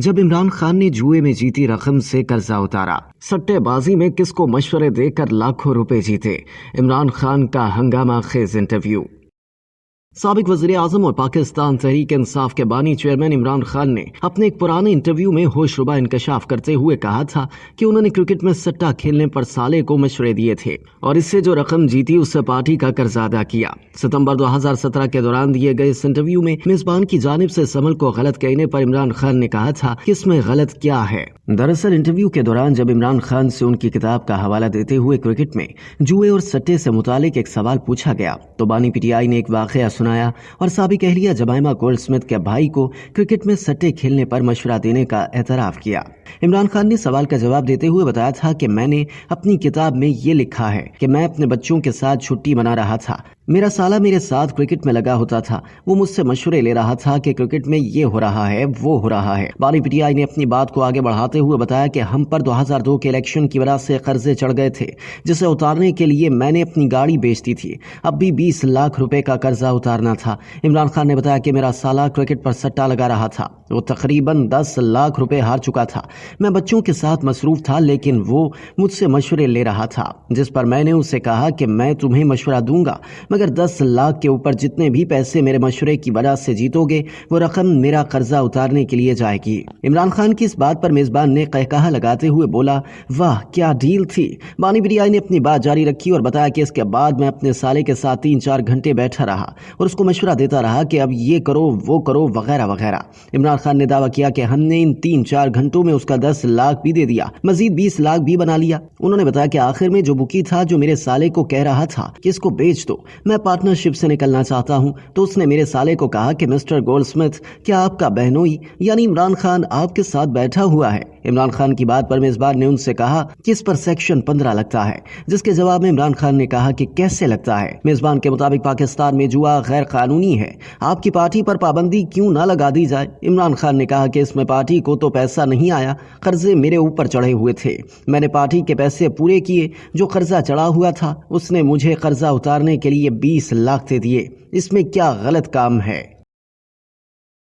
जब इमरान खान ने जुए में जीती रकम से कर्जा उतारा, सट्टेबाजी में किसको मशवरे देकर लाखों रुपए जीते। इमरान खान का हंगामा खेज इंटरव्यू। साबिक वज़ीर आज़म और पाकिस्तान तहरीक इंसाफ के बानी चेयरमैन इमरान खान ने अपने एक पुराने इंटरव्यू में होशरुबा इंकशाफ करते हुए कहा था कि उन्होंने क्रिकेट में सट्टा खेलने पर साले को मशवरे दिए थे और इससे जो रकम जीती उससे पार्टी का कर्जा अदा किया। सितंबर 2017 के दौरान दिए गए इस इंटरव्यू में मेजबान की जानिब से समल को गलत कहने पर इमरान खान ने कहा था कि इसमें गलत क्या है। दरअसल इंटरव्यू के दौरान जब इमरान खान से उनकी किताब का हवाला देते हुए क्रिकेट में जुए और सट्टे से मुतालिक एक सवाल पूछा गया तो बानी पीटीआई ने एक वाकया सुनाया और साबिक अहलिया जमाइमा गोल्डस्मिथ के भाई को क्रिकेट में सट्टे खेलने पर मशवरा देने का एतराफ किया। इमरान खान ने सवाल का जवाब देते हुए बताया था कि मैंने अपनी किताब में ये लिखा है कि मैं अपने बच्चों के साथ छुट्टी मना रहा था, मेरा साला मेरे साथ क्रिकेट में लगा होता था, वो मुझसे मशवरे ले रहा था कि क्रिकेट में ये हो रहा है वो हो रहा है। बानी पीटीआई ने अपनी बात को आगे बढ़ाते हुए बताया कि हम पर 2002 के इलेक्शन की वजह से कर्जे चढ़ गए थे जिसे उतारने के लिए मैंने अपनी गाड़ी बेच दी थी। अब भी 20 लाख रुपए का कर्जा उतारना था। इमरान खान ने बताया कि मेरा साला क्रिकेट पर सट्टा लगा रहा था, वो तकरीबन 10 लाख रुपए हार चुका था। मैं बच्चों के साथ मसरूफ था लेकिन वो मुझसे मशवरे ले रहा था, जिस पर मैंने उससे कहा कि मैं तुम्हें मशवरा दूंगा मगर 10 लाख के ऊपर जितने भी पैसे मेरे मशवरे की वजह से जीतोगे वो रकम मेरा कर्जा उतारने के लिए जाएगी। इमरान खान की इस बात पर मेजबान ने कहकहा लगाते हुए बोला, वाह क्या डील थी। बानी पीटीआई ने अपनी बात जारी रखी और बताया कि इसके बाद मैं अपने साले के साथ 3-4 घंटे बैठा रहा और उसको मशवरा देता रहा कि अब ये करो वो करो वगैरह वगैरह। इमरान खान ने दावा किया कि हमने इन 3-4 घंटों में उसका 10 लाख भी दे दिया, मजीद 20 लाख भी बना लिया। उन्होंने बताया कि आखिर में जो बुकी था जो मेरे साले को कह रहा था कि इसको बेच दो, मैं पार्टनरशिप से निकलना चाहता हूं, तो उसने मेरे साले को कहा कि मिस्टर गोल्डस्मिथ क्या आपका बहनोई यानी इमरान खान आपके साथ बैठा हुआ है। इमरान खान की बात पर मेजबान ने उनसे कहा कि इस पर सेक्शन 15 लगता है, जिसके जवाब में इमरान खान ने कहा कि कैसे लगता है। मेजबान के मुताबिक पाकिस्तान में जुआ गैर कानूनी है, आपकी पार्टी पर पाबंदी क्यों ना लगा दी जाए। इमरान खान ने कहा कि इसमें पार्टी को तो पैसा नहीं आया, कर्जे मेरे ऊपर चढ़े हुए थे, मैंने पार्टी के पैसे पूरे किए, जो कर्जा चढ़ा हुआ था उसने मुझे कर्जा उतारने के लिए 20 लाख दे दिए, इसमें क्या गलत काम है।